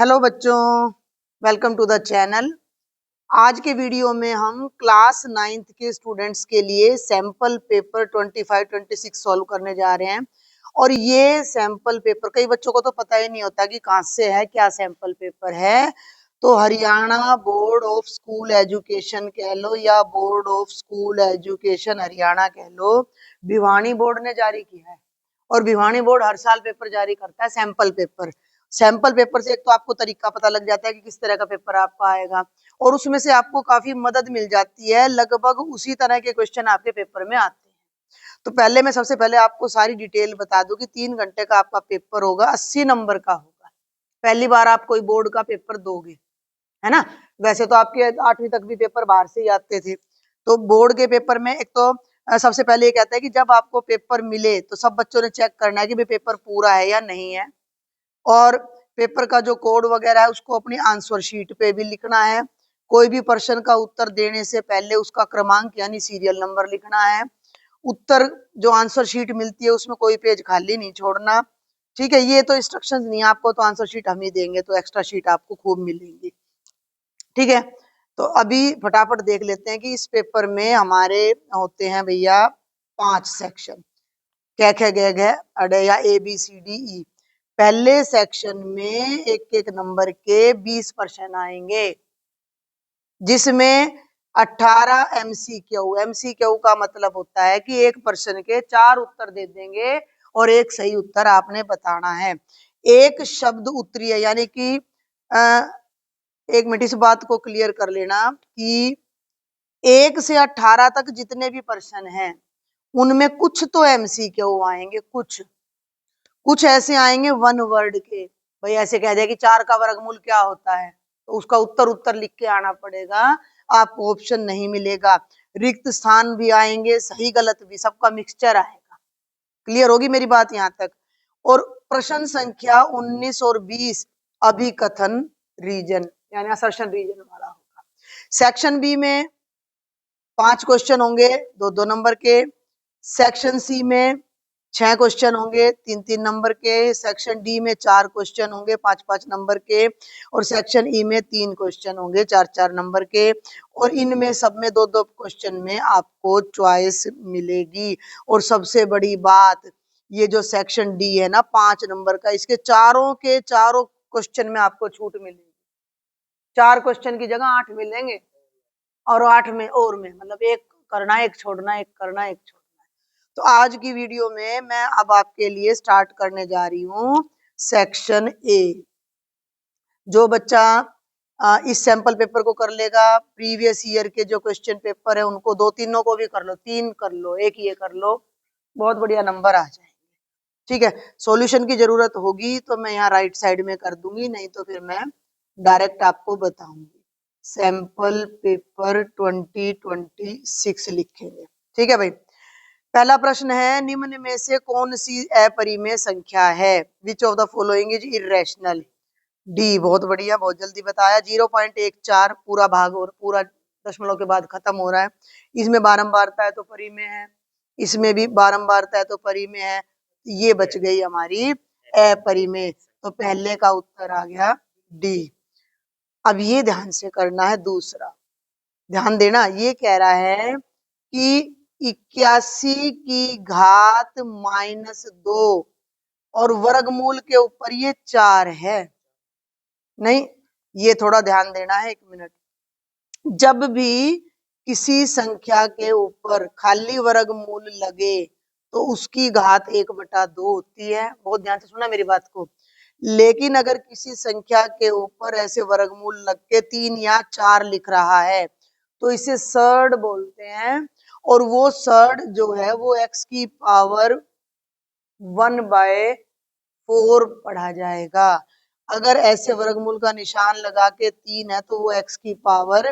Hello बच्चों, welcome to the channel. आज के वीडियो में हम क्लास 9th के स्टूडेंट्स के लिए सैंपल पेपर 25-26 सॉल्व करने जा रहे हैं। और ये सैंपल पेपर कई बच्चों को तो पता ही नहीं होता कि कहाँ से है, क्या सैंपल पेपर है। तो Haryana board of school education कह लो या board of school education Haryana कह लो, भिवानी बोर्ड ने जारी किया है। और भिवानी बोर्ड हर साल पेपर जारी करता है सैंपल पेपर। सैंपल पेपर से एक तो आपको तरीका पता लग जाता है कि किस तरह का पेपर आपका आएगा, और उसमें से आपको काफी मदद मिल जाती है। लगभग उसी तरह के क्वेश्चन आपके पेपर में आते हैं। तो पहले मैं सबसे पहले आपको सारी डिटेल बता दूं कि 3 घंटे का आपका पेपर होगा, 80 नंबर का होगा। पहली बार आप कोई बोर्ड का पेपर दोगे, है ना। वैसे तो आपके 8वीं तक भी पेपर बाहर से ही आते थे। तो बोर्ड के पेपर में एक तो सबसे पहले ये कहता है कि जब आपको पेपर मिले तो सब बच्चों ने चेक करना है कि भाई पेपर पूरा है या नहीं है। और पेपर का जो कोड वगैरह है उसको अपनी आंसर शीट पे भी लिखना है। कोई भी प्रश्न का उत्तर देने से पहले उसका क्रमांक यानी सीरियल नंबर लिखना है। उत्तर जो आंसर शीट मिलती है उसमें कोई पेज खाली नहीं छोड़ना। ठीक है, ये तो इंस्ट्रक्शंस नहीं है आपको, तो आंसर शीट हम ही देंगे, तो एक्स्ट्रा शीट आपको खूब मिलेंगी। ठीक है, तो अभी फटाफट देख लेते हैं कि इस पेपर में हमारे होते हैं भैया 5 सेक्शन। कै ख ग घ अड़े या ABCDE। पहले सेक्शन में एक एक नंबर के 20 प्रश्न आएंगे, जिसमें 18 MCQ का मतलब होता है कि एक प्रश्न के 4 उत्तर दे देंगे और एक सही उत्तर आपने बताना है। एक शब्द उत्तरीय यानी कि एक मिनट इस बात को क्लियर कर लेना कि 1 से 18 तक जितने भी प्रश्न हैं उनमें कुछ तो MCQ आएंगे, कुछ ऐसे आएंगे 1 वर्ड के। भाई ऐसे कह दिया कि 4 का वर्गमूल क्या होता है, तो उसका उत्तर लिख के आना पड़ेगा, आपको ऑप्शन नहीं मिलेगा। रिक्त स्थान भी आएंगे, सही गलत भी, सबका मिक्सचर आएगा। क्लियर होगी मेरी बात यहाँ तक। और प्रश्न संख्या 19 और 20 अभिकथन रीजन यानी असर्शन रीजन वाला होगा। सेक्शन बी में 5 क्वेश्चन होंगे 2-2 नंबर के। सेक्शन सी में 6 क्वेश्चन होंगे 3-3 नंबर के। सेक्शन डी में 4 क्वेश्चन होंगे 5-5 नंबर के। और सेक्शन ई में 3 क्वेश्चन होंगे 4-4 नंबर के। और इनमें सब में 2-2 क्वेश्चन में आपको चॉइस मिलेगी। और सबसे बड़ी बात, ये जो सेक्शन डी है ना 5 नंबर का, इसके चारों के चारों क्वेश्चन में आपको छूट मिलेगी। 4 क्वेश्चन की जगह 8 मिलेंगे, और 8 में और में मतलब एक करना एक छोड़ना, एक करना एक छोड़ना। तो आज की वीडियो में मैं अब आपके लिए स्टार्ट करने जा रही हूँ सेक्शन ए। जो बच्चा इस सैंपल पेपर को कर लेगा, प्रीवियस ईयर के जो क्वेश्चन पेपर है उनको 2-3 को भी कर लो, 3 कर लो, एक ये कर लो, बहुत बढ़िया नंबर आ जाएंगे। ठीक है, सॉल्यूशन की जरूरत होगी तो मैं यहाँ राइट साइड में कर दूंगी, नहीं तो फिर मैं डायरेक्ट आपको बताऊंगी। सैंपल पेपर 2026 लिखेंगे। ठीक है भाई। पहला प्रश्न है, निम्न में से कौन सी अपरिमेय संख्या है? Which of the following is irrational? D, बहुत बढ़िया, बहुत जल्दी बताया। 0.14 पूरा भाग और पूरा दशमलव के बाद खत्म हो रहा है। इसमें बारंबारता है तो परिमेय है, इसमें भी बारंबारता है तो परिमेय है। ये बच गई हमारी अपरिमेय, तो पहले का उत्तर आ गया डी। अब ये ध्यान से करना है दूसरा, ध्यान देना। ये कह रहा है कि 81 की घात -2 और वर्गमूल के ऊपर ये 4 है। नहीं, ये थोड़ा ध्यान देना है, 1 मिनट। जब भी किसी संख्या के ऊपर खाली वर्गमूल लगे तो उसकी घात 1/2 होती है। बहुत ध्यान से सुना मेरी बात को। लेकिन अगर किसी संख्या के ऊपर ऐसे वर्गमूल लग के 3 या 4 लिख रहा है तो इसे सर्ड बोलते हैं। और वो सर्ड जो है वो x की पावर 1/4 पढ़ा जाएगा। अगर ऐसे वर्गमूल का निशान लगा के 3 है तो वो x की पावर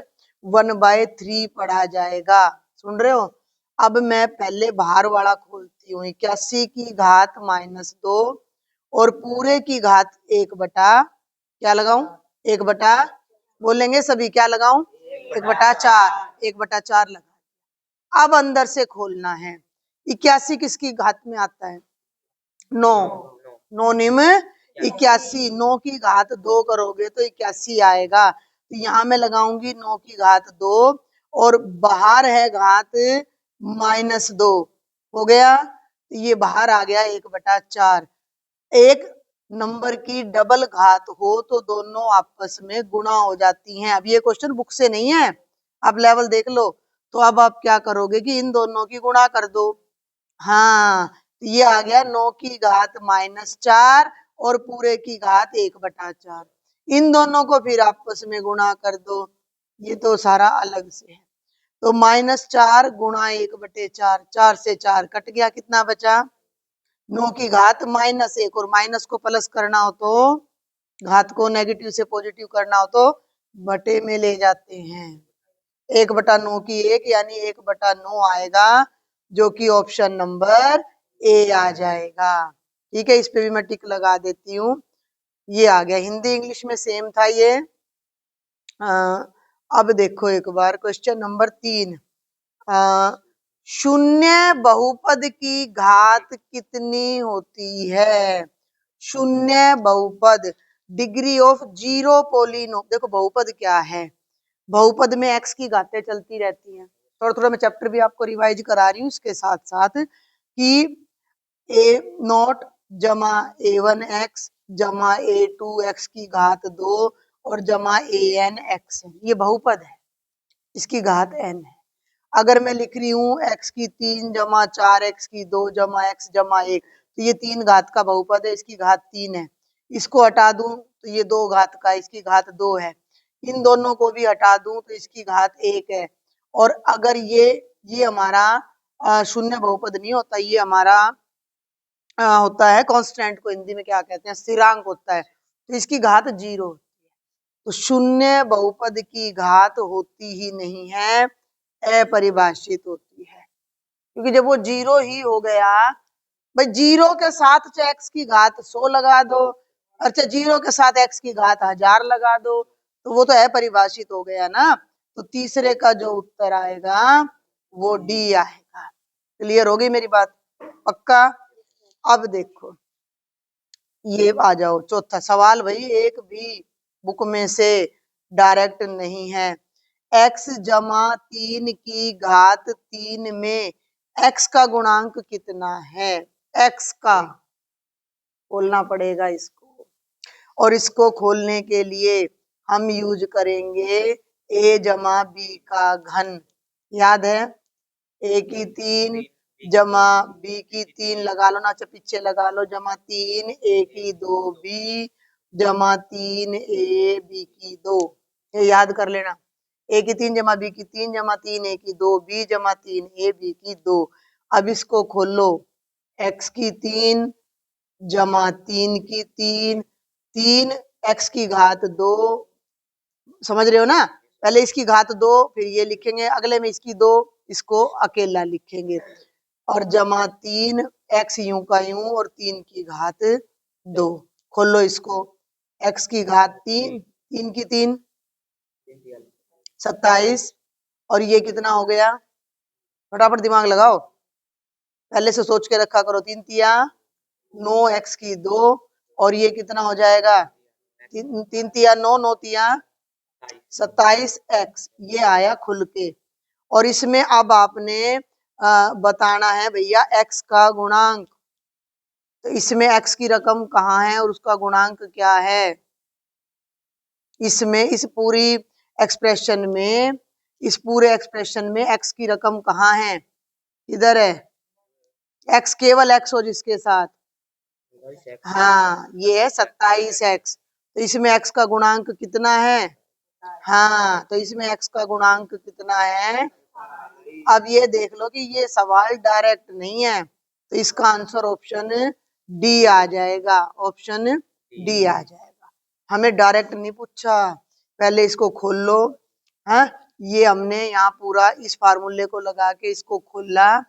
1/3 पढ़ा जाएगा। सुन रहे हो? अब मैं पहले बाहर वाला खोलती हूँ। 81 की घात -2 और पूरे की घात 1 क्या लगाऊं? 1 बोलेंगे सभी, क्या लगाऊं? 1/4, 1/4 लगा। अब अंदर से खोलना है। 81 किसकी घात में आता है? 9, 9 निम 81, 9 की घात 2 करोगे तो 81 आएगा। तो यहाँ मैं लगाऊंगी 9 की घात 2 और बाहर है घात -2 हो गया। ये बाहर आ गया 1/4। एक नंबर की डबल घात हो तो दोनों आपस में गुणा हो जाती हैं। अब ये क्वेश्चन बुक से नहीं है, आप लेवल देख लो। तो अब आप क्या करोगे कि इन दोनों की गुणा कर दो। हाँ, तो ये आ गया 9 की घात -4 और पूरे की घात 1/4। इन दोनों को फिर आपस में गुणा कर दो। ये तो सारा अलग से है। तो -4 गुणा 1/4, 4 से 4 कट गया, कितना बचा? 9 की घात -1 और माइनस को प्लस करना हो तो घात को नेगेटिव से पॉजिटिव करना हो तो बटे में ले जाते हैं। 1/9 की 1 यानी 1/9 आएगा, जो कि ऑप्शन नंबर ए आ जाएगा। ठीक है, इस पे भी मैं टिक लगा देती हूँ। ये आ गया। हिंदी इंग्लिश में सेम था ये। अब देखो एक बार क्वेश्चन नंबर 3। शून्य बहुपद की घात कितनी होती है? शून्य बहुपद, डिग्री ऑफ जीरो पोलिनो। देखो बहुपद क्या है? बहुपद में एक्स की घातें चलती रहती हैं। थोड़ा थोड़ा मैं चैप्टर भी आपको रिवाइज करा रही हूँ इसके साथ साथ कि a0 जमा a1 x जमा a2 x की घात 2 और जमा an x, ये बहुपद है, इसकी घात n है। अगर मैं लिख रही हूँ x की 3 जमा 4 x की 2 जमा x जमा 1, तो ये 3 घात का बहुपद है, इसकी घात 3 है। इसको हटा दूं तो ये 2 घात का, इसकी घात 2 है। इन दोनों को भी हटा दूं तो इसकी घात 1 है। और अगर ये हमारा शून्य बहुपद नहीं होता, ये हमारा होता है कांस्टेंट, को हिंदी में क्या कहते हैं, स्थिरांक होता है, तो इसकी घात 0 होती है। तो शून्य बहुपद की घात होती ही नहीं है, अपरिभाषित होती है। क्योंकि जब वो 0 ही हो गया, भाई 0 के साथ चाहे x की घात 100 लगा दो, अच्छा 0 के साथ x की घात 1000 लगा दो, तो वो तो अपरिभाषित हो गया ना। तो तीसरे का जो उत्तर आएगा वो डी आएगा। क्लियर हो गई मेरी बात? पक्का? अब देखो ये आ जाओ चौथा सवाल। भाई एक भी बुक में से डायरेक्ट नहीं है। x जमा 3 की घात 3 में x का गुणांक कितना है? x का खोलना पड़ेगा इसको, और इसको खोलने के लिए हम यूज करेंगे a जमा b का घन। याद है? a की 3 जमा b की 3 लगा लो ना, अच्छा पीछे लगा लो, जमा 3 a की 2 b जमा 3 a b की 2। ये याद कर लेना, a की 3 जमा b की 3 जमा 3 a की 2 b जमा 3 a b की 2। अब इसको खोलो, x की 3 जमा 3 की 3, 3 x की घात 2, समझ रहे हो ना? पहले इसकी घात 2 फिर ये लिखेंगे, अगले में इसकी 2, इसको अकेला लिखेंगे, और जमा 3 x यूं का यूं और 3 की घात 2। खोलो इसको, x की घात 3, 3 की 3 27, और ये कितना हो गया? फटाफट दिमाग लगाओ, पहले से सोच के रखा करो। 3 तिया 9 x की 2, और ये कितना हो जाएगा? 3 तिया 9, 9 तिया 27 x, ये आया खुल के। और इसमें अब आपने बताना है भैया x का गुणांक। तो इसमें x की रकम कहाँ है और उसका गुणांक क्या है? इसमें इस पूरी एक्सप्रेशन में, इस पूरे एक्सप्रेशन में x की रकम कहाँ है? इधर है। x केवल x हो जिसके साथ, हाँ ये है 27x। तो इसमें x का गुणांक कितना है? हाँ, तो इसमें x का गुणांक कितना है? अब ये देख लो कि ये सवाल डायरेक्ट नहीं है, तो इसका आंसर ऑप्शन डी आ जाएगा। ऑप्शन डी आ जाएगा। हमें डायरेक्ट नहीं पूछा, पहले इसको खोल लो। हाँ, ये हमने यहाँ पूरा इस फार्मूले को लगा के इसको खोला।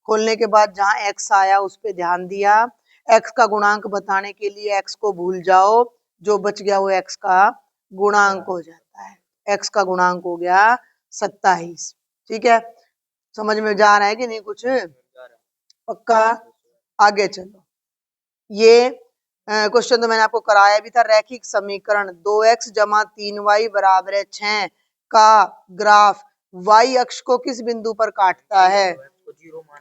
खोलने के बाद जहाँ x आया उस पर ध्यान दिया। x का गुणांक बताने के लिए x को भूल जाओ, जो बच गया वो x का गुणांक हो जाता है। x का गुणांक हो गया 27। ठीक है, समझ में जा रहा है कि नहीं कुछ? पक्का? आगे चलो। ये क्वेश्चन तो मैंने आपको कराया भी था। रैखिक समीकरण 2x जमा 3y बराबर है 6 का ग्राफ y अक्ष को किस बिंदु पर काटता है?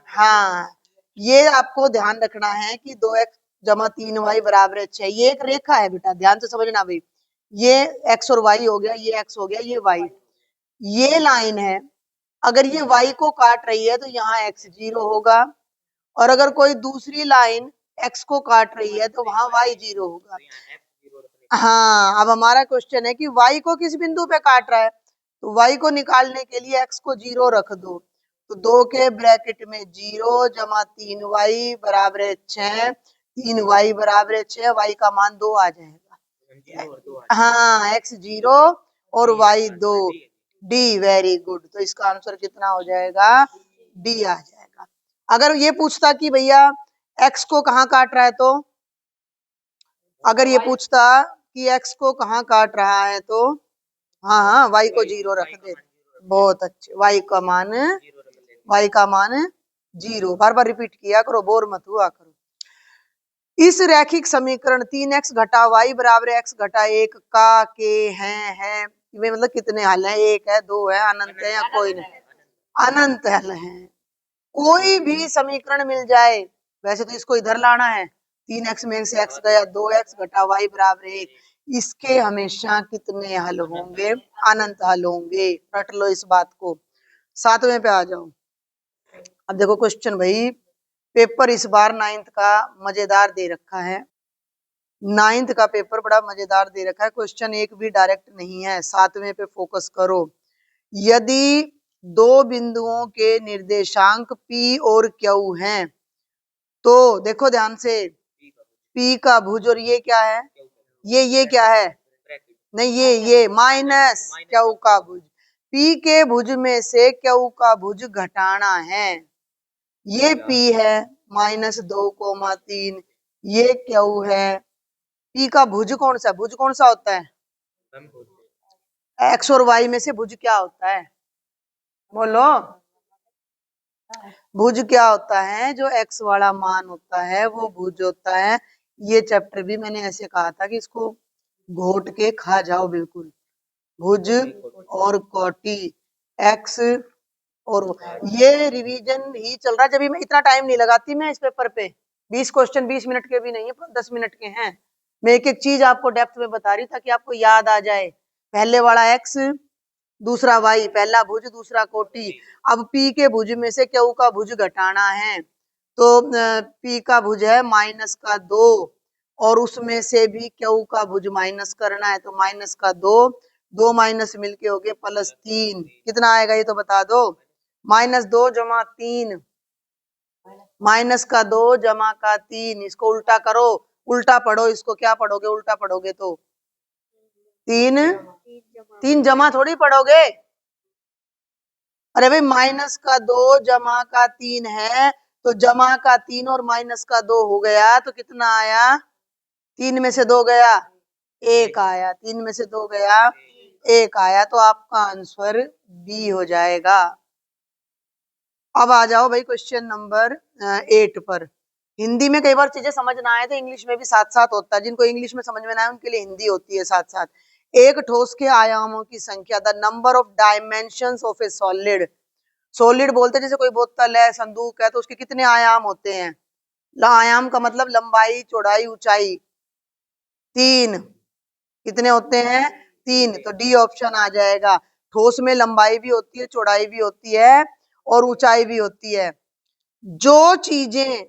हाँ, ये आपको ध्यान रखना है कि 2x जमा 3y बराबर है 6, ये एक रेखा है बेटा, ध्यान से समझना भाई। ये x और y हो गया, ये x हो गया, ये y, ये लाइन है। अगर ये y को काट रही है तो यहाँ x 0 होगा, और अगर कोई दूसरी लाइन x को काट रही है तो वहां y 0 होगा। हाँ, अब हमारा क्वेश्चन है कि y को किस बिंदु पे काट रहा है, तो y को निकालने के लिए x को 0 रख दो, तो 2 के ब्रैकेट में 0 जमा 3y बराबर है 6, 3y बराबर है 6, y का मान 2 आ जाएगा। हाँ, x 0 और y 2, डी, वेरी गुड। तो इसका आंसर कितना हो जाएगा? डी आ जाएगा। अगर ये पूछता कि भैया x को कहाँ काट रहा है, तो अगर ये पूछता कि x को कहाँ काट रहा है, तो हाँ हाँ, y को 0 रख दे। बहुत अच्छे, y का मान 0। बार बार रिपीट किया करो, बोर मत हुआ करो। इस रैखिक समीकरण 3x घटा y बराबर x घटा 1 का के हैं वे मतलब कितने हल हैं? 1 है, 2 है, अनंत है, या कोई नहीं? अनंत हल है। कोई भी समीकरण मिल जाए, वैसे तो इसको इधर लाना है, 3x में से x गया, 2x घटा y बराबर 1, इसके हमेशा कितने हल होंगे? अनंत हल होंगे। रट लो इस बात को। 7वें पे आ जाओ। अब देखो क्वेश्चन भाई, पेपर इस बार 9th का मजेदार दे रखा है। 9th का पेपर बड़ा मजेदार दे रखा है, क्वेश्चन एक भी डायरेक्ट नहीं है। 7वें पे फोकस करो। यदि दो बिंदुओं के निर्देशांक P और Q हैं, तो देखो ध्यान से, P का भुज और ये क्या है? ये क्या है? नहीं, ये माइनस Q का भुज। P के भुज में से Q का भुज घटाना है। ये P है -2,3, ये Q है। P का भुज कौन सा? भुज कौन सा होता है? x और y में से भुज क्या होता है? बोलो, भुज क्या होता है? जो x वाला मान होता है वो भुज होता है। ये चैप्टर भी मैंने ऐसे कहा था कि इसको घोट के खा जाओ बिल्कुल। भुज और कोटि, x और ये रिवीजन ही चल रहा है। जब भी मैं इतना टाइम नहीं लगाती मैं इस पेपर पे, 20 क्वेश्चन 20 मिनट के भी नहीं है, 10 मिनट के हैं। मैं एक एक चीज आपको डेप्थ में बता रही ताकि आपको याद आ जाए। पहले वाला x, दूसरा y, पहला भुज दूसरा कोटि। अब P के भुज में से Q का भुज घटाना है, तो P का भुज है -2, और उसमें से भी Q का भुज माइनस करना है, तो -2, 2 माइनस मिलके हो गए +3। कितना आएगा ये तो बता दो? -2 जमा 3, -2 जमा 3। इसको उल्टा करो, उल्टा पढ़ो इसको। क्या पढ़ोगे उल्टा पढ़ोगे तो? 3 जमा थोड़ी पढ़ोगे। अरे भाई, -2 जमा 3 है, तो जमा 3 और -2 हो गया, तो कितना आया? 3 में से 2 गया, 1 आया। 3 में से 2 गया, 1 आया। तो आपका आंसर बी हो जाएगा। अब आ जाओ भाई क्वेश्चन नंबर 8 पर। हिंदी में कई बार चीजें समझ ना आए तो इंग्लिश में भी साथ साथ होता है। जिनको इंग्लिश में समझ में ना आए उनके लिए हिंदी होती है साथ साथ। एक ठोस के आयामों की संख्या, the number of dimensions of A solid. Solid बोलते हैं जैसे कोई बोतल है, संदूक है, तो उसके कितने आयाम होते हैं? आयाम का मतलब लंबाई, चौड़ाई, ऊंचाई। 3। कितने होते हैं? 3। तो डी ऑप्शन आ जाएगा। ठोस में लंबाई भी होती है, चौड़ाई भी होती है, और ऊंचाई भी होती है। जो चीजें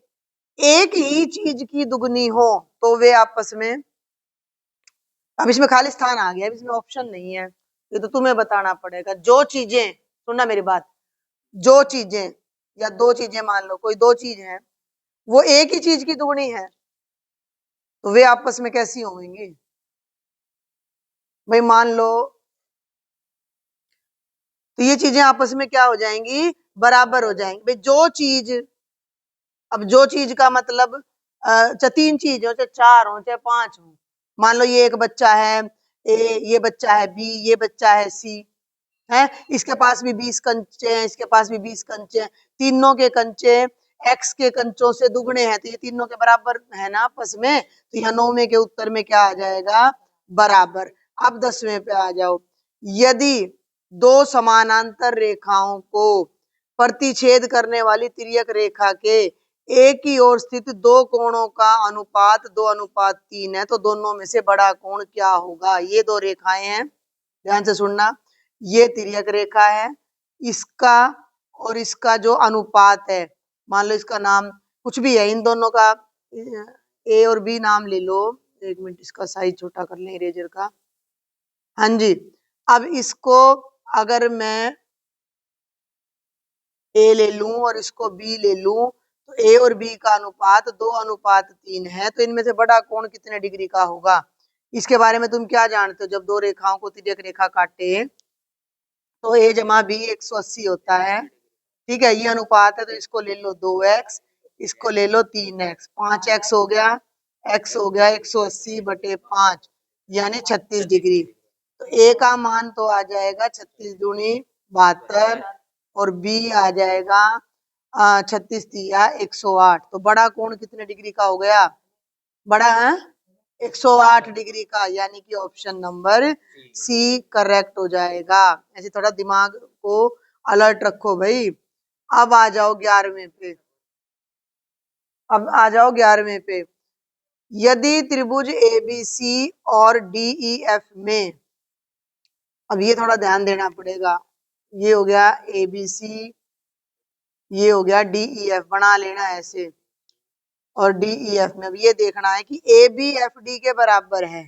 एक ही चीज की दुगनी हो तो वे आपस में, अब इसमें खाली स्थान आ गया, अब इसमें ऑप्शन नहीं है, ये तो तुम्हें बताना पड़ेगा। जो चीजें, सुनना मेरी बात, जो चीजें या दो चीजें, मान लो कोई दो चीज है, वो एक ही चीज की दुगनी है, तो वे आपस में कैसी होंगी? भाई मान लो, तो ये चीजें आपस में क्या हो जाएंगी? बराबर हो जाएंगी। भाई जो चीज, अब जो चीज का मतलब चाहे 3 चीज हो, चाहे 4 हो, चाहे 5 हो। मान लो ये एक बच्चा है ए, ये बच्चा है बी, ये बच्चा है सी, है, इसके पास भी 20 कंचे हैं, इसके पास भी 20 कंचे हैं। तीनों के कंचे x के कंचों से दुगने हैं तो ये तीनों के बराबर है ना आपस में, तो यहाँ 9वें के उत्तर में क्या आ जाएगा, बराबर। अब 10वें पे आ जाओ। यदि दो समानांतर रेखाओं को प्रतिच्छेद करने वाली तिर्यक रेखा के एक ही ओर स्थित दो कोणों का अनुपात 2:3 है तो दोनों में से बड़ा कोण क्या होगा। ये दो रेखाएं हैं, ध्यान से सुनना। ये तिर्यक रेखा है, इसका और इसका जो अनुपात है, मान लो इसका नाम कुछ भी है, इन दोनों का ए और बी नाम ले लो। एक मिनट, इसका साइज छोटा कर लें इरेजर का। हाँ जी, अब इसको अगर मैं ए ले लूं और इसको बी ले लूं तो ए और बी का अनुपात 2:3 है, तो इनमें से बड़ा कोण कितने डिग्री का होगा। इसके बारे में तुम क्या जानते हो, जब दो रेखाओं को तिर्यक रेखा काटे तो ए जमा बी 180 होता है, ठीक है। ये अनुपात है तो इसको ले लो 2x, इसको ले लो 3x, 5x हो गया, x हो गया 180/5 यानी 36 डिग्री। तो ए का मान तो आ जाएगा 36 दूनी 72 और बी आ जाएगा 36 तिया 108। तो बड़ा कोण कितने डिग्री का हो गया, बड़ा है 108 डिग्री का, यानी कि ऑप्शन नंबर सी करेक्ट हो जाएगा। ऐसे थोड़ा दिमाग को अलर्ट रखो भाई। अब आ जाओ 11वें पे। अब आ जाओ 11वें पे। यदि त्रिभुज एबीसी और डीईएफ में, अब ये थोड़ा ध्यान देना पड़ेगा, ये हो गया एबीसी, ये हो गया डीईएफ, बना लेना ऐसे। और डीईएफ में अब ये देखना है कि ए बी एफ डी के बराबर है,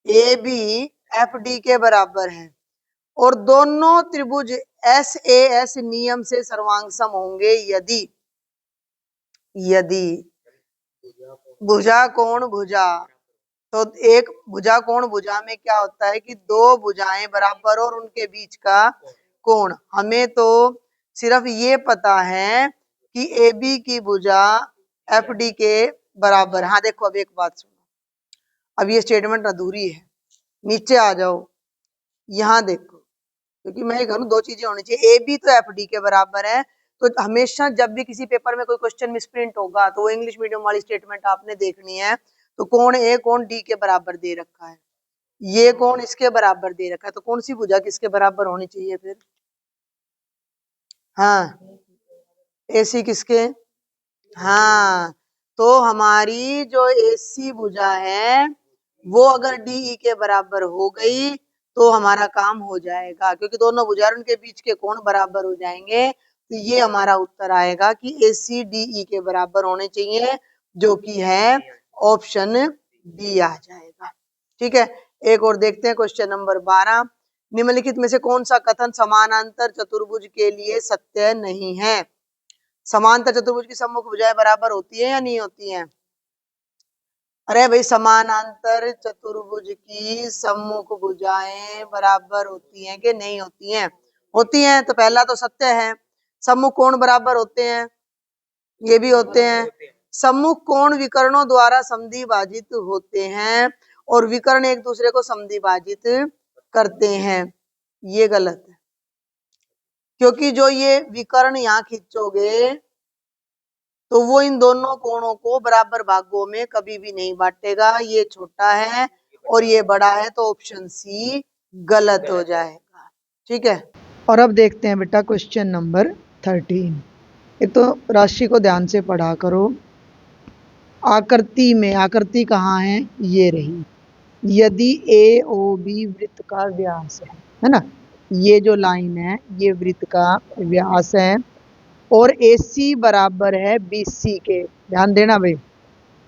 ए बी एफ डी के बराबर है और दोनों त्रिभुज एस ए एस नियम से सर्वांगसम होंगे यदि भुजा कोण भुजा, तो एक भुजा कोण भुजा में क्या होता है कि दो भुजाएं बराबर और उनके बीच का कोण। हमें तो सिर्फ ये पता है कि ए बी की भुजा एफ डी के बराबर। हाँ देखो, अब एक बात सुनो, अब ये स्टेटमेंट अधूरी है, नीचे आ जाओ, यहाँ देखो, क्योंकि मैं कह रहा हूँ दो चीजें होनी चाहिए। ए बी तो एफ डी के बराबर है, तो हमेशा जब भी किसी पेपर में कोई क्वेश्चन मिसप्रिंट होगा तो वो इंग्लिश मीडियम वाली स्टेटमेंट आपने देखनी है। तो कोण ए कोण डी के बराबर दे रखा है, ये कोण इसके बराबर दे रखा है, तो कौन सी भुजा किसके बराबर होनी चाहिए फिर, हाँ एसी किसके, हाँ तो हमारी जो एसी भुजा है वो अगर डीई के बराबर हो गई तो हमारा काम हो जाएगा, क्योंकि दोनों भुजा उनके बीच के कोण बराबर हो जाएंगे। तो ये हमारा उत्तर आएगा कि एसी डीई के बराबर होने चाहिए, जो कि है ऑप्शन डी आ जाएगा। ठीक है, एक और देखते हैं क्वेश्चन नंबर 12। निम्नलिखित में से कौन सा कथन समानांतर चतुर्भुज के लिए सत्य नहीं है। समांतर चतुर्भुज की सम्मुख भुजाएं बराबर होती है या नहीं होती हैं। अरे भाई, समानांतर चतुर्भुज की सम्मुख भुजाएं बराबर होती हैं कि नहीं होती हैं, होती हैं। तो पहला तो सत्य है। सम्मुख कोण बराबर होते हैं, ये भी होते हैं। सम्मुख कोण विकर्णों द्वारा समद्विभाजित होते हैं और विकर्ण एक दूसरे को समद्विभाजित करते हैं, ये गलत है, क्योंकि जो ये विकर्ण यहाँ खींचोगे तो वो इन दोनों कोणों को बराबर भागों में कभी भी नहीं बांटेगा। ये छोटा है और ये बड़ा है, तो ऑप्शन सी गलत हो जाएगा। ठीक है, और अब देखते हैं बेटा क्वेश्चन नंबर 13। एक तो राशि को ध्यान से पढ़ा करो। आकृति में, आकृति कहाँ है, ये रही। यदि ए ओ बी वृत्त का व्यास है ना, ये जो लाइन है ये वृत्त का व्यास है और AC बराबर है BC के। ध्यान देना भाई,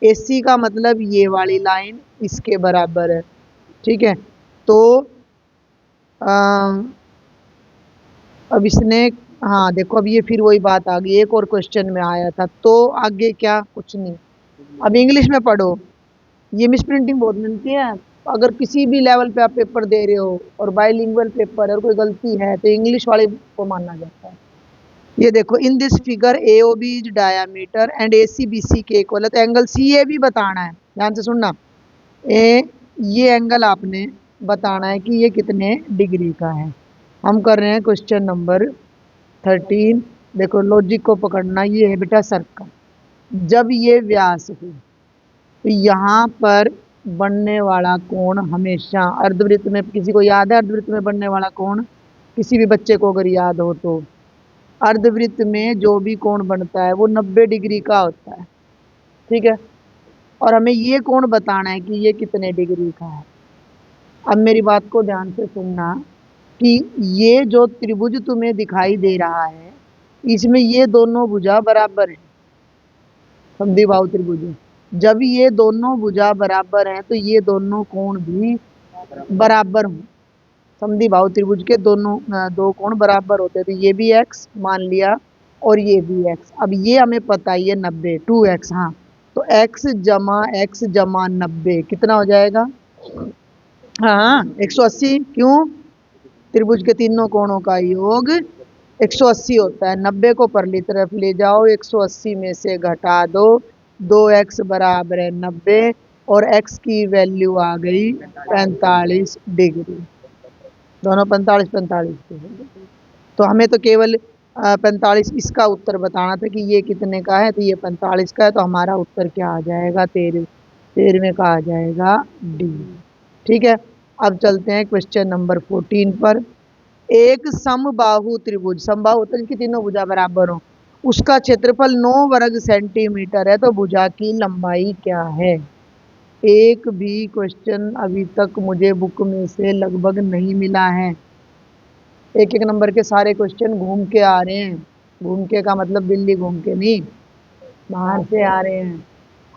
AC का मतलब ये वाली लाइन इसके बराबर है। ठीक है, तो अब इसने, हाँ देखो, अब ये फिर वही बात आ गई, एक और क्वेश्चन में आया था, तो आगे क्या, कुछ नहीं। अब इंग्लिश में पढ़ो, ये मिसप्रिंटिंग बहुत मिलती है। अगर किसी भी लेवल पे आप पेपर दे रहे हो और बाइलिंगुअल पेपर है और कोई गलती है तो इंग्लिश वाले को मानना जाता है। ये देखो, in this figure AOB is diameter and ACBC के इक्वल है, तो एंगल CA भी बताना है। ध्यान से सुनना, ये एंगल आपने बताना है कि ये कितने डिग्री का है। हम कर रहे हैं क्वेश्चन नंबर 13। देखो लॉजिक को पकड़ना, ये है बेटा सर्कल। जब ये व्यास हो तो यहाँ पर बनने वाला कोण हमेशा अर्धवृत्त में, किसी को याद है अर्धवृत्त में बनने वाला कोण? किसी भी बच्चे को अगर याद हो तो, अर्धवृत्त में जो भी कोण बनता है वो 90 डिग्री का होता है। ठीक है, और हमें ये कोण बताना है कि ये कितने डिग्री का है। अब मेरी बात को ध्यान से सुनना कि ये जो त्रिभुज तुम्हें दिखाई दे रहा है, इसमें ये दोनों भुजा बराबर है, समद्विबाहु त्रिभुज। जब ये दोनों भुजा बराबर हैं तो ये दोनों कोण भी बराबर हों। समद्विबाहु त्रिभुज के दोनों दो कोण बराबर होते हैं, तो ये भी x मान लिया और ये भी x। अब ये हमें पता है ये 90, 2x। हाँ, तो x जमा 90 कितना हो जाएगा? हाँ 180। क्यों? त्रिभुज के तीनों कोणों का योग 180 होता है। 90 को परली तरफ ले जाओ, 180 में से घटा दो, 2x बराबर है 90 और x की वैल्यू आ गई 45 डिग्री। दोनों 45 45 डिग्री। तो हमें तो केवल 45 इसका उत्तर बताना था कि ये कितने का है, तो ये 45 का है, तो हमारा उत्तर क्या आ जाएगा? 13वें का आ जाएगा डी। ठीक है, अब चलते हैं क्वेश्चन नंबर 14 पर। एक समबाहु त्रिभुज, समबाहु होता है कि तीनों भुजा बराबर हो, उसका क्षेत्रफल 9 वर्ग सेंटीमीटर है, तो भुजा की लंबाई क्या है? एक भी क्वेश्चन अभी तक मुझे बुक में से लगभग नहीं मिला है। एक एक नंबर के सारे क्वेश्चन घूम के आ रहे हैं। घूम के का मतलब दिल्ली घूम के नहीं, बाहर से आ रहे हैं।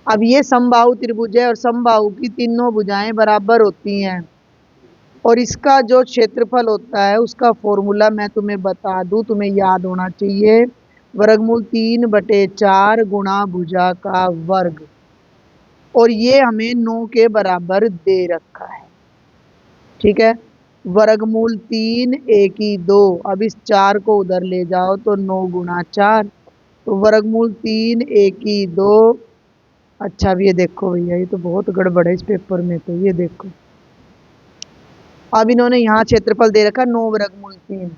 अब ये समबाहु त्रिभुज है और समबाहु की तीनों भुजाएं बराबर होती हैं, और इसका जो क्षेत्रफल होता है उसका फॉर्मूला मैं तुम्हें बता दूं, तुम्हें याद होना चाहिए। वर्गमूल 3/4 गुणा भुजा का वर्ग, और ये हमें 9 के बराबर दे रखा है। ठीक है, वर्गमूल 3 1 2। अब इस 4 को उधर ले जाओ तो 9 गुणा 4, तो वर्गमूल 3 1 2। अच्छा अब ये देखो भैया, ये तो बहुत गड़बड़ है इस पेपर में। तो ये देखो, अब इन्होंने यहाँ क्षेत्रफल दे रखा है 9 वर्गमूल 3,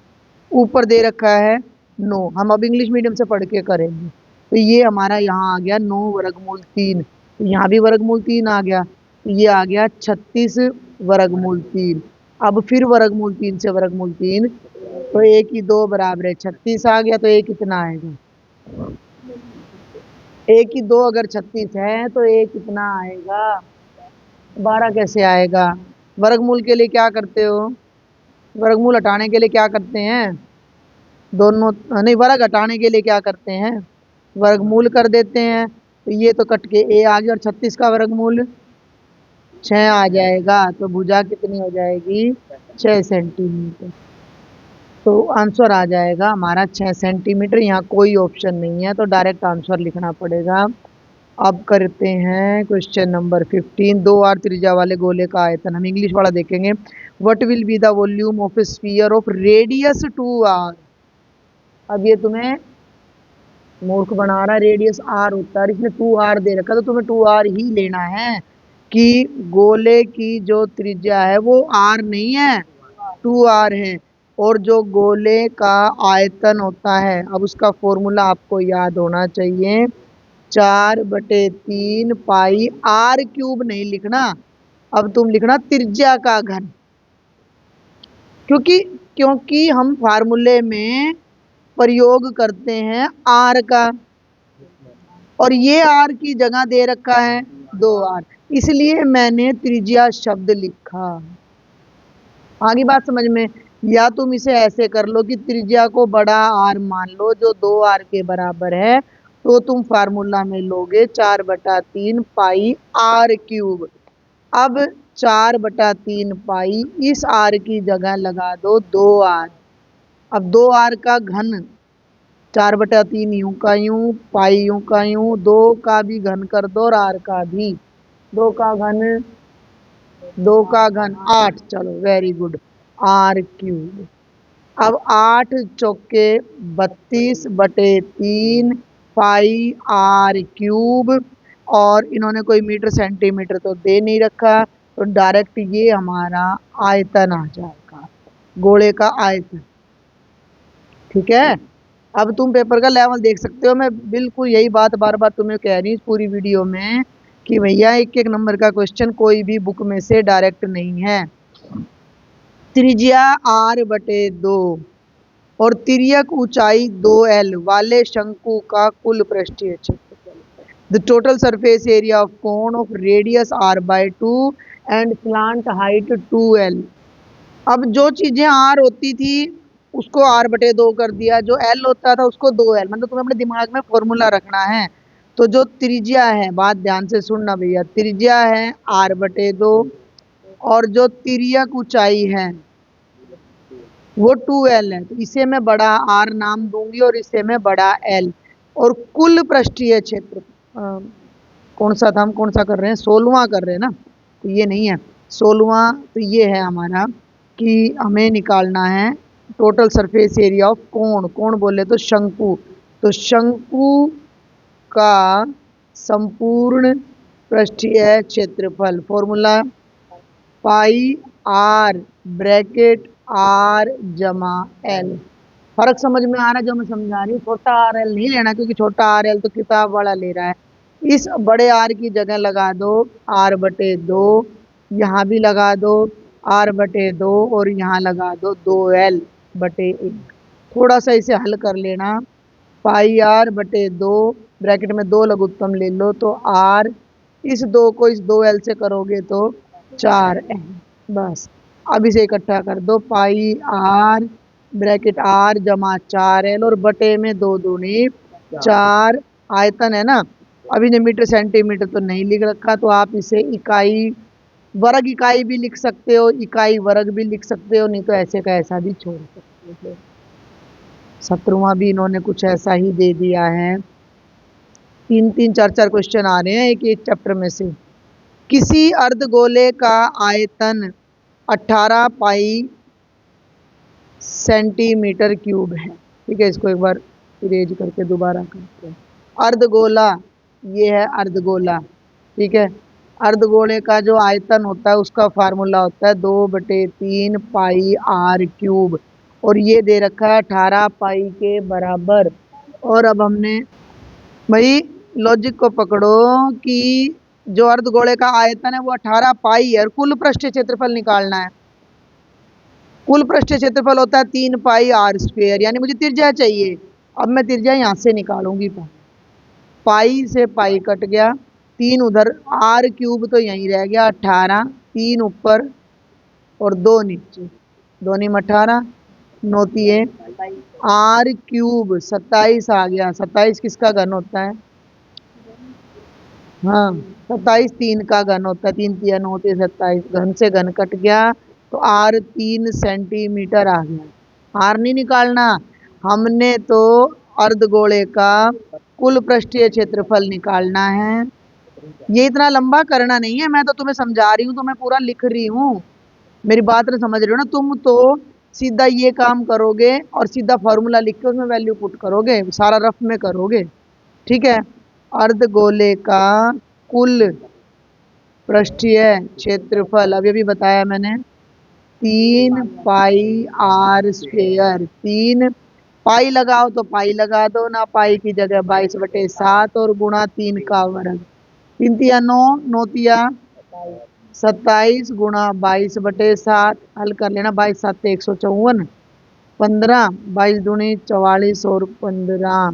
ऊपर दे रखा है 9। हम अब इंग्लिश मीडियम से पढ़ के करेंगे, तो ये हमारा यहाँ आ गया 9 वर्गमूल 3, तो यहाँ भी वर्गमूल 3 आ गया, तो ये आ गया 36 वर्गमूल 3। अब फिर वर्गमूल 3 से वर्गमूल 3, तो 1 2 बराबर है 36 आ गया, तो ये कितना आएगा? 1 2 अगर 36 है तो ये कितना आएगा? 12 कैसे आएगा? वर्गमूल के लिए क्या करते हो? वर्गमूल हटाने के लिए क्या करते हैं? दोनों नहीं, वर्ग हटाने के लिए क्या करते हैं? वर्गमूल कर देते हैं। तो ये तो कट के ए आ गया, और 36 का वर्गमूल 6 आ जाएगा, तो भुजा कितनी हो जाएगी? 6 सेंटीमीटर। तो आंसर आ जाएगा हमारा 6 सेंटीमीटर। यहाँ कोई ऑप्शन नहीं है, तो डायरेक्ट आंसर लिखना पड़ेगा। अब करते हैं क्वेश्चन नंबर 15। 2 आर त्रिज्या वाले गोले का आयतन, हम इंग्लिश वाला देखेंगे। What will be the volume of a sphere of radius 2 R? अब ये तुम्हें मूर्ख बना रहा है, रेडियस आर होता है, इसमें 2 आर दे रखा, तो तुम्हें 2 आर ही लेना है कि गोले की जो त्रिज्या है वो आर नहीं है, 2 आर है। और जो गोले का आयतन होता है, अब उसका फॉर्मूला आपको याद होना चाहिए, 4/3 पाई आर क्यूब। नहीं लिखना, अब तुम लिखना त्रिज्या का घन, क्योंकि क्योंकि हम फार्मूले में प्रयोग करते हैं आर का, और ये आर की जगह दे रखा है 2 आर, इसलिए मैंने त्रिज्या शब्द लिखा। आगे बात समझ में? या तुम इसे ऐसे कर लो कि त्रिज्या को बड़ा आर मान लो जो 2 आर के बराबर है, तो तुम फार्मूला में लोगे 4/3 पाई आर क्यूब। अब 4/3 पाई, इस आर की जगह लगा दो 2 आर। अब 2 आर का घन 4/3 यूं का यूं, पाई यूं का यूं, 2 का भी घन कर दो और आर का भी। 2 का घन 8, चलो वेरी गुड, आर क्यूब। अब 8 चौके 32/3 पाई आर क्यूब, और इन्होंने कोई मीटर सेंटीमीटर तो दे नहीं रखा, तो डायरेक्ट ये हमारा आयतन आ जाएगा, गोले का आयतन। ठीक है, अब तुम पेपर का लेवल देख सकते हो। मैं बिल्कुल यही बात बार बार तुम्हें कह रही हूँ पूरी वीडियो में कि भैया एक एक नंबर का क्वेश्चन कोई भी बुक में से डायरेक्ट नहीं है। त्रिज्या r/2 और तिर्यक ऊंचाई 2l वाले शंकु का कुल पृष्ठीय क्षेत्रफल। The total surface area of cone of radius r/2 and slant height 2l। अब जो चीजें r होती थी उसको r/2 कर दिया, जो l होता था उसको 2l, मतलब तुम्हें अपने दिमाग में फॉर्मूला रखना है। तो जो त्रिज्या है, बात ध्यान से सुनना भैया, त्रिज्या है r/2 और जो तिर्यक ऊंचाई है वो 2l है, तो इसे मैं बड़ा R नाम दूंगी और इसे मैं बड़ा L। और कुल पृष्ठीय क्षेत्र कौन सा था, हम कौन सा कर रहे हैं, 16वां कर रहे हैं ना, तो ये नहीं है 16वां, तो ये है हमारा कि हमें निकालना है टोटल सरफेस एरिया ऑफ कोण। कोण बोले तो शंकु, तो शंकु का संपूर्ण पृष्ठीय क्षेत्रफल। Formula pi R bracket R जमा एल। फर्क समझ में आ रहा है जो मैं समझा रही हूँ। छोटा आर एल नहीं लेना, क्योंकि छोटा आर एल तो किताब वाला ले रहा है। इस बड़े आर की जगह लगा दो r/2, यहाँ भी लगा दो r/2 और यहाँ लगा दो 2l/1। थोड़ा सा इसे हल कर लेना। पाई r/2 ब्रैकेट में 2 लघुत्तम ले लो, तो r इस 2 को इस 2l से करोगे तो 4l। बस अब इसे इकट्ठा कर दो, पाई r ब्रैकेट r जमा 4l और बटे में 2 दूनी 4। आयतन है ना, अभी ने मीटर सेंटीमीटर तो नहीं लिख रखा, तो आप इसे इकाई वर्ग इकाई भी लिख सकते हो, इकाई वर्ग भी लिख सकते हो, नहीं तो ऐसे का ऐसा भी छोड़ सकते हो। 17वां भी इन्होंने कुछ ऐसा ही दे दिया है। 3-3 4-4 क्वेश्चन आ रहे हैं एक एक चैप्टर में से। किसी अर्धगोले का आयतन 18 पाई सेंटीमीटर क्यूब है। ठीक है, इसको एक बार इरेज करके दोबारा करते हैं। अर्धगोला, ये है अर्धगोला। ठीक है, अर्धगोले का जो आयतन होता है उसका फार्मूला होता है 2/3 पाई r क्यूब, और ये दे रखा है 18 पाई के बराबर। और अब हमने भाई लॉजिक को पकड़ो कि जो अर्धगोले का आयतन है वो 18 पाई है और कुल पृष्ठीय क्षेत्रफल निकालना है। कुल पृष्ठीय क्षेत्रफल होता है 3 पाई r², यानी मुझे त्रिज्या चाहिए। अब मैं त्रिज्या यहाँ से निकालूंगी, पाई से पाई कट गया, 3 उधर, r क्यूब तो यहीं रह गया 18, 3 ऊपर और 2 नीचे, 2 नीम 18, 9 तिये r क्यूब 27 आ गया। 27 किसका घन होता है, हाँ 27 3 का घन होता है, 3 तिया 9 तिया 27, घन से घन कट गया तो r 3 सेंटीमीटर आ गया। r नहीं निकालना, हमने तो अर्धगोले का कुल पृष्ठीय क्षेत्रफल निकालना है। ये इतना लंबा करना नहीं है, मैं तो तुम्हें समझा रही हूँ तो मैं पूरा लिख रही हूँ, मेरी बात नहीं समझ रही हो ना तुम। तो सीधा ये काम करोगे और सीधा फॉर्मूला लिख के उसमें वैल्यू पुट करोगे, सारा रफ में करोगे। ठीक है, अर्धगोले का कुल पृष्ठीय क्षेत्रफल अभी भी बताया मैंने 3 पाई r²। 3 पाई लगाओ तो पाई लगा दो ना, पाई की जगह 22/7 और गुणा 3 का वर्ग, 3 तिया 9, 9 तिया 27 गुणा 22/7, हल कर लेना, 22 7 154, 15, 22 दूनी 44 और 15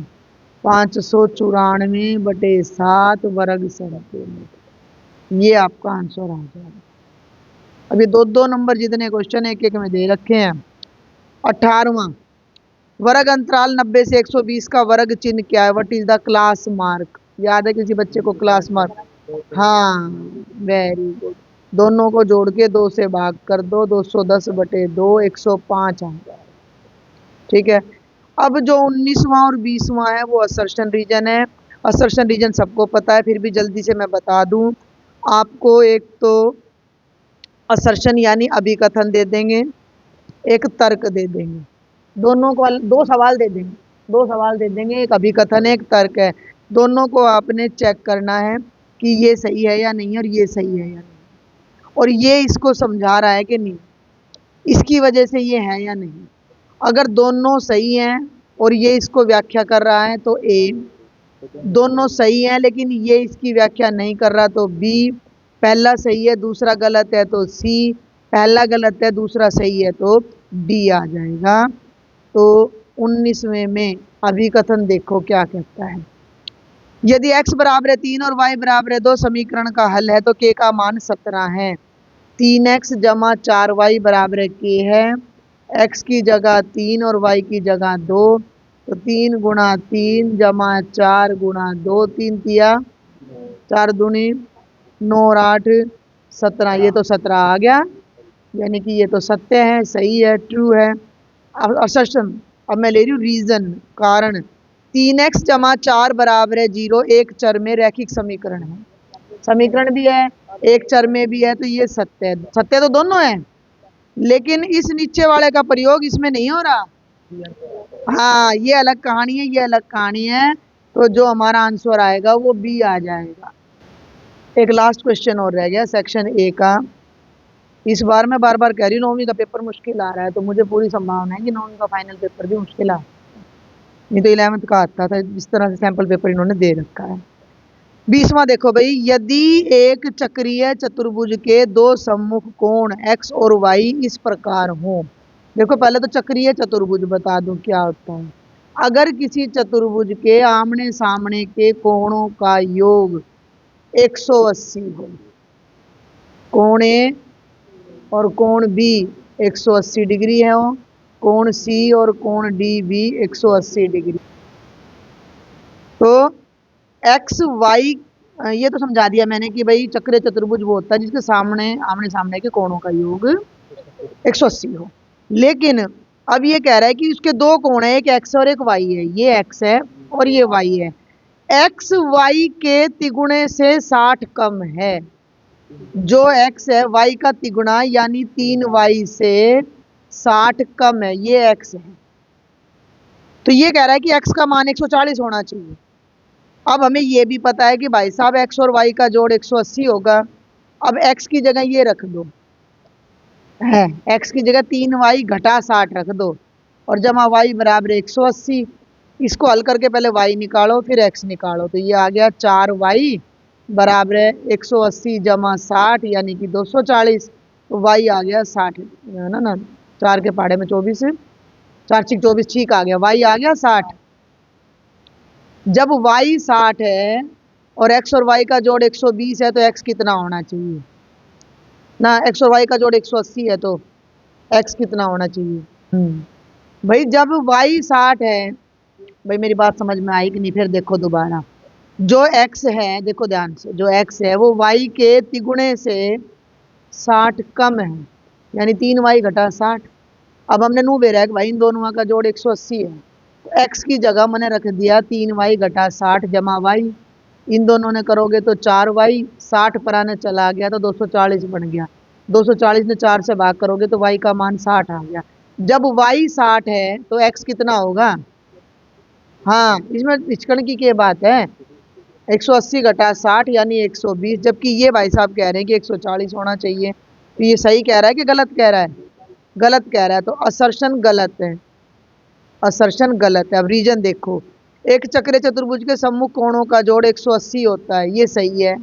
594/7 वर्ग सेंटीमीटर। ये आपका आंसर आ जाएगा। अभी 2-2 नंबर जितने क्वेश्चन एक एक में दे रखे हैं। 18वां, वर्ग अंतराल 90 से 120 का वर्ग चिन्ह क्या है, what is the class mark. याद है किसी बच्चे को क्लास मार्क, हाँ वेरी गुड। दोनों को जोड़ के 2 से भाग कर दो, 210/2 105 आ जाएगा। ठीक है, अब जो 19वां और 20वां है वो असर्शन रीजन है। असर्शन रीजन सबको पता है, फिर भी जल्दी से मैं बता दूं आपको। एक तो असर्शन यानी अभिकथन दे देंगे, एक तर्क दे देंगे, दोनों को 2 सवाल दे देंगे, 2 सवाल दे देंगे, एक अभिकथन है एक तर्क है। दोनों को आपने चेक करना है कि ये सही है या नहीं और ये सही है या नहीं, और ये इसको समझा रहा है कि नहीं, इसकी वजह से ये है या नहीं। अगर दोनों सही हैं और ये इसको व्याख्या कर रहा है तो ए। दोनों सही है लेकिन ये इसकी व्याख्या नहीं कर रहा तो बी। पहला सही है दूसरा गलत है तो सी। पहला गलत है दूसरा सही है तो डी आ जाएगा। तो 19वें में अभिकथन देखो क्या कहता है। यदि x बराबर है 3 और y बराबर है 2 समीकरण का हल है तो k का मान 17 है। 3x जमा 4y बराबर k है। x की जगह 3 और y की जगह 2 तो 3 गुणा 3 जमा 4 गुणा 2 3 तिया 4 दूनी 9 और 8 17। ये तो 17 आ गया यानी कि ये तो सत्य है, सही है, ट्रू है। असर्शन अब मैं ले रही हूँ रीजन, कारण। 3x जमा 4 बराबर है 0 एक चर में रैखिक समीकरण है। समीकरण भी है एक चर में भी है तो ये सत्य है। सत्य तो दोनों है लेकिन इस नीचे वाले का प्रयोग इसमें नहीं हो रहा। हाँ ये अलग कहानी है, ये अलग कहानी है। तो जो हमारा आंसर आएगा वो बी आ जाएगा। एक लास्ट क्वेश्चन और रह गया सेक्शन ए का। इस बार मैं बार बार कह रही हूँ 9वीं का पेपर मुश्किल आ रहा है तो मुझे पूरी संभावना है कि 9वीं का फाइनल पेपर भी मुश्किल आ। नहीं तो 11th का आता था जिस तरह से सैंपल पेपर इन्होंने दे रखा है। 20वां देखो भाई, यदि एक चक्रीय चतुर्भुज के दो सम्मुख कोण x और y इस प्रकार हो। देखो पहले तो चक्रीय चतुर्भुज बता दूं क्या होता है। अगर किसी चतुर्भुज के आमने सामने के कोणों का योग 180 हो, कोण ए और कोण बी 180 डिग्री है हो, कोण सी और कोण डी भी 180 डिग्री, तो एक्स वाई ये तो समझा दिया मैंने कि भाई चक्रीय चतुर्भुज वो होता है जिसके सामने आमने सामने के कोणों का योग 180 हो। लेकिन अब ये कह रहा है कि उसके दो कोण है, एक एक्स और एक वाई है। ये एक्स है और ये वाई है। एक्स वाई के तिगुणे से 60 कम है। जो x है y का तिगुना यानी 3y से 60 कम है, ये x है। तो ये कह रहा है कि x का मान 140 होना चाहिए। अब हमें ये भी पता है कि भाई साहब x और y का जोड़ 180 होगा। अब x की जगह ये रख दो है, x की जगह 3y घटा 60 रख दो और जमा y बराबर 180। इसको हल करके पहले y निकालो फिर x निकालो तो ये आ गया 4y बराबर है 180 जमा 60 यानी कि 240। तो y आ गया 60 है ना 4 के पहाड़े में 24, 4 6 24 ठीक आ गया, y आ गया 60। जब y 60 है और x और y का जोड़ 120 है तो x कितना होना चाहिए ना, x और y का जोड़ 180 है तो x कितना होना चाहिए। भाई जब y 60 है, भाई मेरी बात समझ में आई कि नहीं, फिर देखो दोबारा। जो x है देखो ध्यान से, जो x है वो y के तिगुणे से 60 कम है यानी 3y घटा 60। अब हमने नू बेरा है कि भाई इन दोनों का जोड़ 180 है तो x की जगह मैंने रख दिया 3y घटा 60 जमा y। इन दोनों ने करोगे तो 4y, 60 पराने चला गया तो 240 बन गया। 240 ने 4 से भाग करोगे तो y का मान 60 आ गया। जब y 60 है तो x कितना होगा। हाँ इसमें हिचकन की क्या बात है, 180 घटा 60 यानी 120। जबकि ये भाई साहब कह रहे हैं कि 140 होना चाहिए। तो ये सही कह रहा है कि गलत कह रहा है, गलत कह रहा है। तो असर्शन गलत है, असर्शन गलत है। अब रीजन देखो, एक चक्रीय चतुर्भुज के सम्मुख कोणों का जोड़ 180 होता है, ये सही है।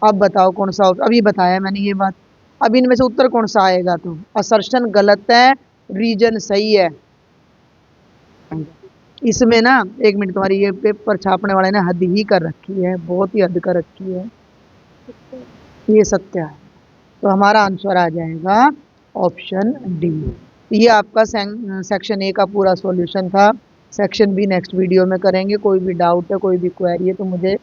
अब बताओ कौन सा, अभी बताया मैंने ये बात। अब इनमें से उत्तर कौन सा आएगा, तो असर्शन गलत है, रीजन सही है। इसमें ना एक मिनट, तुम्हारी ये पेपर छापने वाले ने हद ही कर रखी है, बहुत ही हद कर रखी है। ये सत्य है तो हमारा आंसर आ जाएगा ऑप्शन डी। ये आपका सेक्शन ए का पूरा सॉल्यूशन था। सेक्शन बी नेक्स्ट वीडियो में करेंगे। कोई भी डाउट है, कोई भी क्वेरी है तो मुझे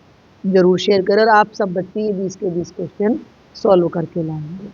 ज़रूर शेयर करें और आप सब बच्चे ये 20 के 20 क्वेश्चन सॉल्व करके लाएंगे।